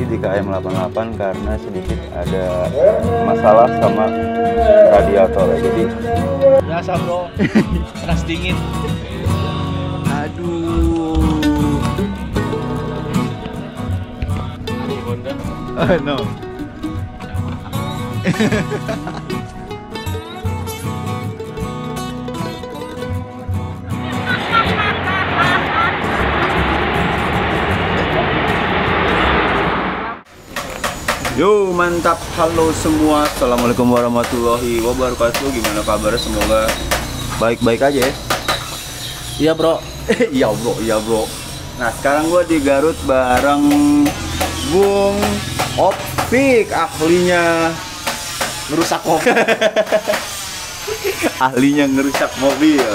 ganti di KM88 karena sedikit ada masalah sama radiator. Jadi biasa bro, panas dingin. aduh. Honda. No. Yo mantap, halo semua, assalamualaikum warahmatullahi wabarakatuh. Gimana kabarnya? Semoga baik-baik aja ya. Iya bro. Iya bro, iya bro. Nah sekarang gua di Garut bareng Bung Opik, ahlinya Ngerusak mobil. ahlinya ngerusak mobil.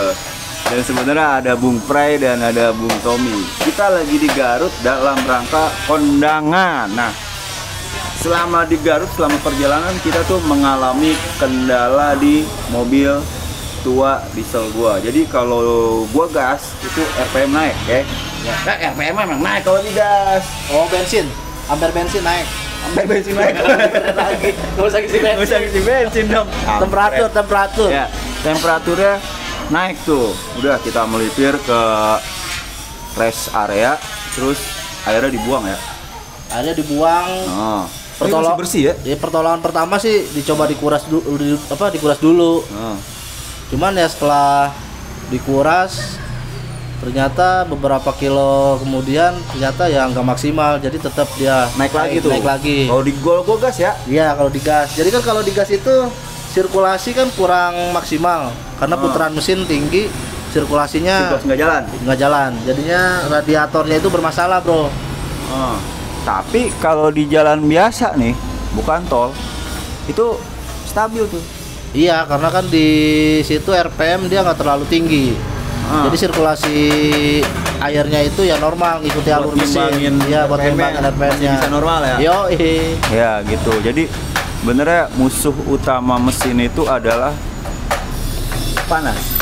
Dan sebenarnya ada Bung Pray dan ada Bung Tommy. Kita lagi di Garut dalam rangka kondangan. Nah, selama di Garut, selama perjalanan kita tuh mengalami kendala di mobil tua diesel gua. Jadi kalau gua gas itu RPM naik ya. RPM emang naik kalau digas. Oh bensin, ampere bensin naik. Sampai bensin naik Lagi, nggak usah isi bensin. nggak usah isi bensin dong. Temperatur. Ya, temperaturnya naik tuh. Udah kita melipir ke rest area, terus airnya dibuang ya. Akhirnya dibuang. Oh. Pertolongan Masih bersih ya? Ya pertolongan pertama sih dicoba dikuras dulu. Oh. Cuman ya setelah dikuras ternyata beberapa kilo kemudian ternyata ya nggak maksimal, jadi tetap dia Naik lagi tuh. Naik lagi. Kalau di gua gas ya. Iya kalau digas. Jadi kan kalau digas itu sirkulasi kan kurang maksimal karena putaran mesin tinggi, sirkulasinya nggak jalan. Jadinya radiatornya itu bermasalah bro. Oh. Tapi kalau di jalan biasa nih, bukan tol, itu stabil tuh. Iya karena kan di situ RPM dia nggak terlalu tinggi. Jadi sirkulasi airnya itu ya normal, ngikuti alur mesin. Iya buat ngembangin RPM-nya. Bisa normal ya. Yo Ya gitu. Jadi benernya musuh utama mesin itu adalah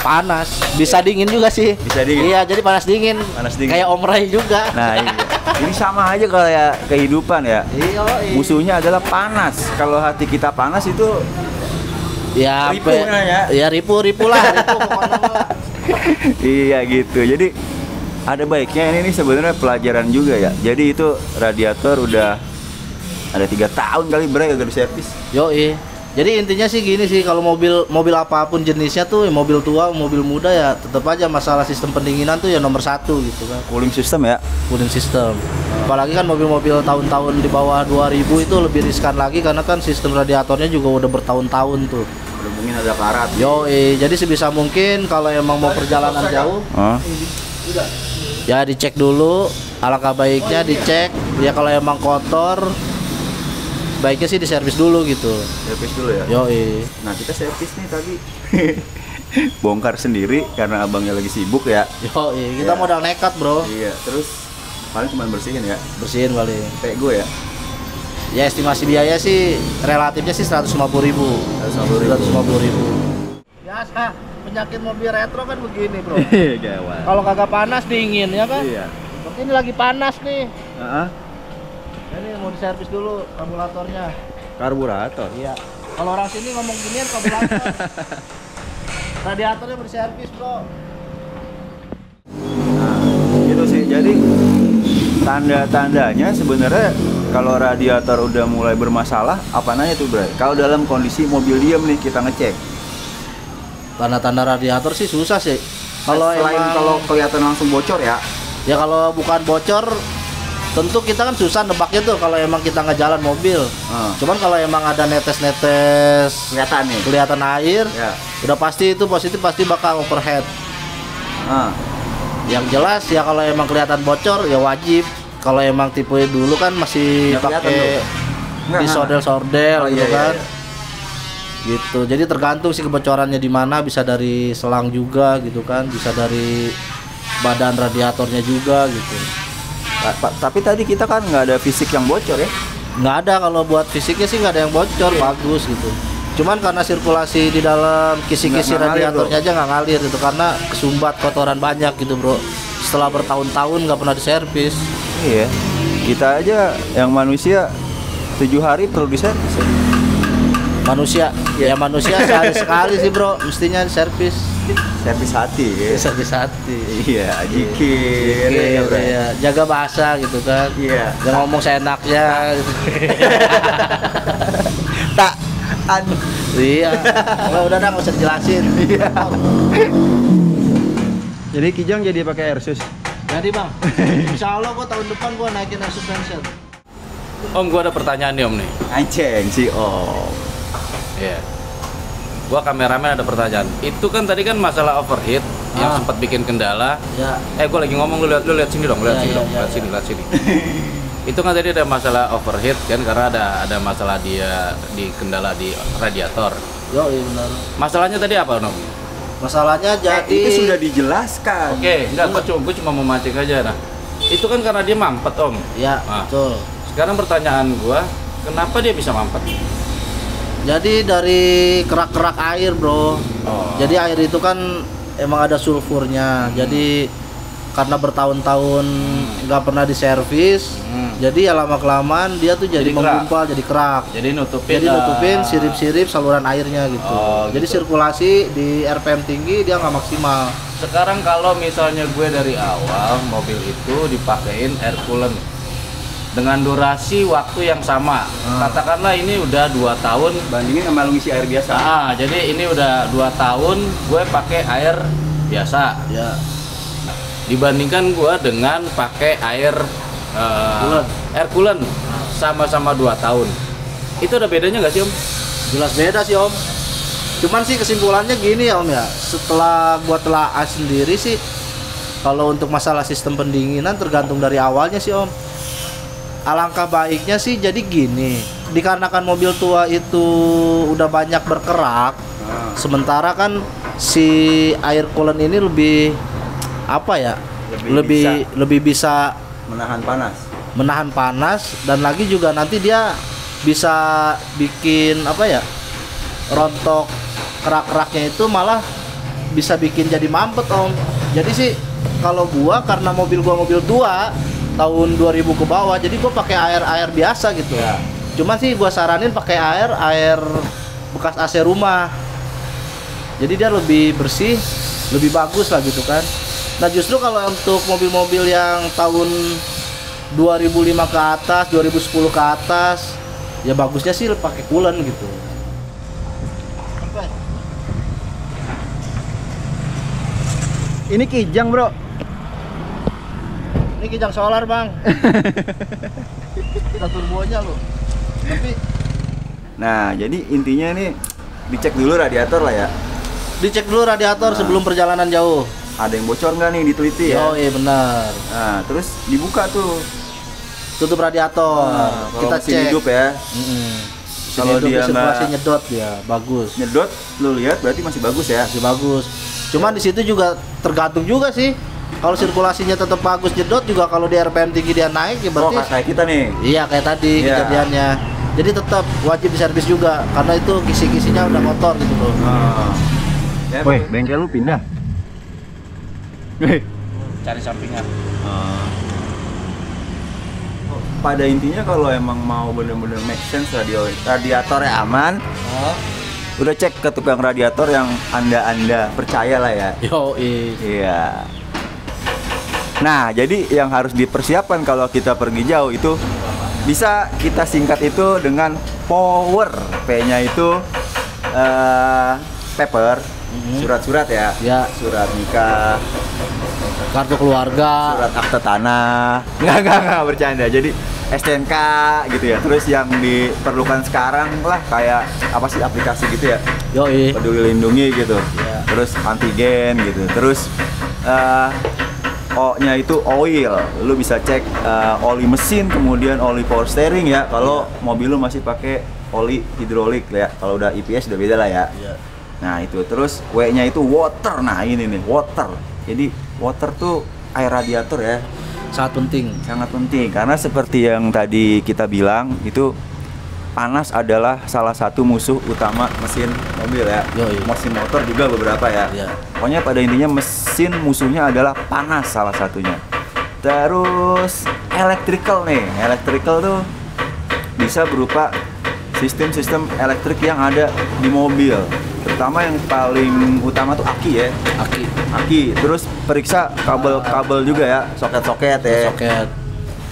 panas. Bisa dingin juga sih. Bisa dingin. Iya jadi panas dingin. Kayak Om Ray juga. Nah iya. Ini sama aja kayak kehidupan ya. Iya. Musuhnya adalah panas. Kalau hati kita panas itu ya ripuh namanya. Ya ripuh lah. Pokoknya. Iya gitu. Jadi ada baiknya ini sebenarnya pelajaran juga ya. Jadi itu radiator udah ada 3 tahun kali gak diservis. Yoi. Jadi intinya sih gini sih, kalau mobil apapun jenisnya tuh, mobil tua, mobil muda ya tetap aja masalah sistem pendinginan tuh ya nomor 1 gitu kan. Cooling system ya. Cooling system. Apalagi kan mobil-mobil tahun-tahun di bawah 2000 itu lebih riskan lagi karena kan sistem radiatornya juga udah bertahun-tahun tuh. Udah mungkin ada karat. Yoi. Jadi sebisa mungkin kalau emang mau perjalanan jauh, ya dicek dulu. Alangkah baiknya dicek. Ya kalau emang kotor, baiknya sih diservis dulu gitu. Servis dulu ya. Yoi. Nah kita servis nih tadi bongkar sendiri karena abangnya lagi sibuk ya. Yoi. Kita Ya. modal nekat bro. Iya. Terus paling cuma bersihin ya. Bersihin paling. Kayak gue ya. Ya estimasi biaya sih relatifnya sih 150.000. 150.000. Biasa penyakit mobil retro kan begini bro. Gawat. Kalau kagak panas dingin ya kan. Iya. Seperti ini lagi panas nih. Ini Ini mau diservis dulu karburatornya. karburator. Iya. Kalau orang sini ngomong ginian karburator. Radiatornya mau diservis bro. Nah, gitu sih. Jadi tanda-tandanya sebenarnya kalau radiator udah mulai bermasalah, apa nanya tuh, Bray? Kalau dalam kondisi mobil diam nih kita ngecek. Tanda-tanda radiator sih susah sih. Kalau kalau kelihatan langsung bocor ya. Ya kalau bukan bocor, tentu kita kan susah nebaknya tuh kalau emang kita nggak jalan mobil. Cuman kalau emang ada netes-netes kelihatan air, Ya. udah pasti itu positif, pasti bakal overhead. Yang jelas ya kalau emang kelihatan bocor ya wajib. Kalau emang tipe dulu kan masih Nggak pakai disordel-sordel gitu kan. Iya. Gitu. Jadi tergantung sih kebocorannya di mana, bisa dari selang juga gitu kan, bisa dari badan radiatornya juga gitu. Tapi tadi kita kan nggak ada fisik yang bocor ya. Nggak ada, kalau buat fisiknya sih nggak ada yang bocor, bagus gitu. Cuman karena sirkulasi di dalam kisi-kisi Nggak ngalir, radiatornya aja nggak ngalir gitu, karena kesumbat kotoran banyak gitu bro. Setelah bertahun-tahun nggak pernah diservis. Iya. Kita aja yang manusia 7 hari perlu diservis. Manusia, ya manusia sehari sekali sih bro, mestinya servis. Servis hati ya. Servis hati. Iya, jikir. Iya, jaga bahasa gitu kan. Iya. Jangan ngomong seenaknya. Gitu. Tak. Iya. Kalau udah nggak usah dijelasin. Iya. Jadi Kijang jadi pakai Airsus. Jadi bang, insya Allah gua tahun depan gua naikin air suspension. Om, gua ada pertanyaan nih Om nih. Anjing sih Om. Iya. Gua kameramen ada pertanyaan. Itu kan tadi kan masalah overheat yang sempat bikin kendala. Ya. Gua lagi ngomong, lu lihat sini dong, lihat Ya, sini ya, dong, ya, lihat sini. Itu kan tadi ada masalah overheat kan karena ada masalah dia di kendala di radiator. Yo, iya benar. Masalahnya tadi apa, Om? Masalahnya jadi Itu sudah dijelaskan. Oke, enggak, gua cuma mau mancing aja. Nah, itu kan karena dia mampet, Om. Ya, Nah, betul. sekarang pertanyaan gua, kenapa dia bisa mampet? Jadi dari kerak-kerak air, bro. Jadi air itu kan emang ada sulfurnya. Jadi karena bertahun-tahun nggak pernah diservis, jadi ya lama-kelamaan dia tuh jadi menggumpal, jadi kerak. Jadi Jadi nutupin sirip-sirip saluran airnya gitu. Jadi sirkulasi di RPM tinggi dia nggak maksimal. Sekarang kalau misalnya gue dari awal mobil itu dipakein air coolant dengan durasi waktu yang sama, katakanlah ini udah 2 tahun Bandingin sama lu ngisi air biasa. jadi ini udah 2 tahun gue pakai air biasa Ya. dibandingkan gue dengan pakai air Coolant. air coolant sama-sama 2 tahun, itu ada bedanya nggak sih Om? Jelas beda sih Om. Cuman sih kesimpulannya gini ya Om ya. Setelah gua telaah sendiri sih, kalau untuk masalah sistem pendinginan tergantung dari awalnya sih Om. Alangkah baiknya sih jadi gini. Dikarenakan mobil tua itu udah banyak berkerak, sementara kan si air coolant ini lebih apa ya? Lebih bisa Menahan panas. Dan lagi juga nanti dia bisa bikin apa ya, rontok kerak-keraknya itu malah bisa bikin jadi mampet Om. Jadi sih kalau gua karena mobil gua mobil tua tahun 2000 ke bawah, jadi gua pakai air biasa gitu ya. Cuman sih gua saranin pakai air bekas AC rumah. Jadi dia lebih bersih, lebih bagus lah gitu kan. Nah justru kalau untuk mobil-mobil yang tahun 2005 ke atas, 2010 ke atas, ya bagusnya sih pakai coolant gitu. Ini Kijang bro. Ini Kijang solar bang. Kita turbonya loh. Tapi Nah jadi intinya nih dicek dulu radiator lah ya. dicek dulu radiator sebelum perjalanan jauh. Ada yang bocor nggak nih, diteliti ya. Oh iya benar. Nah terus dibuka tuh. Tutup radiator. Kita mesin cek. hidup ya. Kalau dia sirkulasi nggak nyedot ya bagus. nyedot, lu lihat berarti masih bagus ya. Masih bagus. Cuman di situ juga tergantung juga sih. Kalau sirkulasinya tetap bagus nyedot juga, kalau di RPM tinggi dia naik ya berarti Kayak kita nih. iya kayak tadi Iya. kejadiannya. Jadi tetap wajib diservis juga karena itu kisi-kisinya udah kotor gitu loh. Woi, bengkel lu pindah. Cari sampingan. Pada intinya kalau emang mau bener-bener make sense radiatornya aman, udah cek ke tukang radiator yang anda percaya lah ya. Iya. Nah, jadi yang harus dipersiapkan kalau kita pergi jauh itu bisa kita singkat itu dengan power. P-nya itu paper, surat-surat ya. Ya. Surat nikah, Kartu keluarga. surat akte tanah. Enggak bercanda. Jadi STNK gitu ya. Terus yang diperlukan sekarang lah kayak apa sih aplikasi gitu ya. Peduli Lindungi gitu. Ya. Terus antigen gitu. Terus O-nya itu oil. Lu bisa cek oli mesin, kemudian oli power steering ya. Kalau mobil lu masih pakai oli hidrolik ya. Kalau udah EPS udah beda lah ya. Nah, itu terus W-nya itu water. Nah, ini nih, water. Jadi water tuh air radiator ya. Sangat penting Karena seperti yang tadi kita bilang itu panas adalah salah satu musuh utama mesin mobil ya. Mesin motor juga beberapa ya. Pokoknya pada intinya mesin musuhnya adalah panas salah satunya. Terus electrical nih, electrical tuh bisa berupa sistem-sistem elektrik yang ada di mobil. Terutama yang paling utama tuh aki ya. Aki. Terus periksa kabel-kabel juga ya, soket-soket ya. Soket.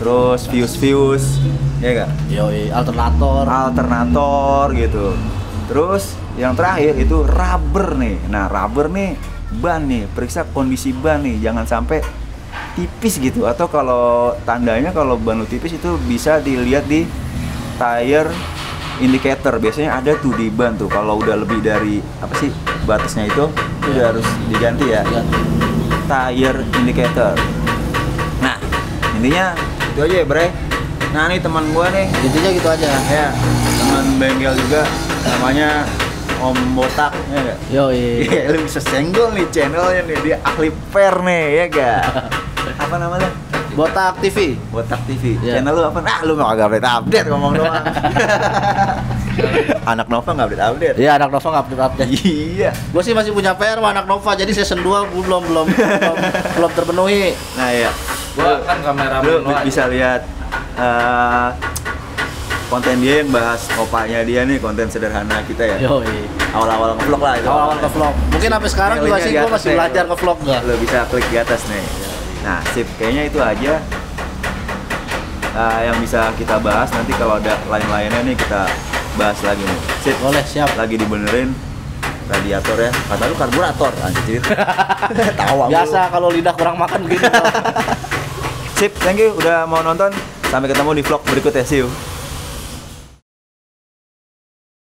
Terus fuse-fuse, ya enggak? Yoi, alternator gitu. Terus yang terakhir itu rubber nih. Nah, rubber nih ban nih, periksa kondisi ban nih, jangan sampai tipis gitu. Atau kalau tandanya kalau ban lu tipis itu bisa dilihat di tire indicator. Biasanya ada tuh di ban tuh, kalau udah lebih dari apa sih batasnya itu udah harus diganti ya. Tire indicator. Nah, intinya itu aja ya, Bre. Nah, nih teman gua nih, intinya gitu aja ya, teman bengkel juga, namanya Om Botak, ya gak? Yoi. Iya, lu bisa senggol nih channelnya nih, dia ahli per nih, ya gak? Apa namanya? Botak TV. Botak TV. Yeah. Channel lu apa? Nah, lu nggak update ngomong doang. Anak Nova nggak update. Iya, anak Nova nggak update. Iya. Gue sih masih punya PR sama anak Nova, jadi season 2 belum terpenuhi. Nah ya, Gua kan kameramen lu lu aja. bisa lihat konten dia yang bahas opanya dia nih, konten sederhana kita ya. Yoi. Awal-awal ngevlog lah itu. Awal ke vlog. Mungkin sampai sekarang juga Linknya sih di gue atas masih nih. belajar ke vlog nggak. Lo bisa klik di atas nih. Nah, sip, kayaknya itu aja yang bisa kita bahas. Nanti kalau ada lain-lainnya nih kita bahas lagi nih. Sip, Boleh, siap. lagi dibenerin radiator ya. Kata lu karburator anjir. Tawa lu. Biasa kalau lidah kurang makan begini. Sip, thank you udah mau nonton. Sampai ketemu di vlog berikutnya. See you.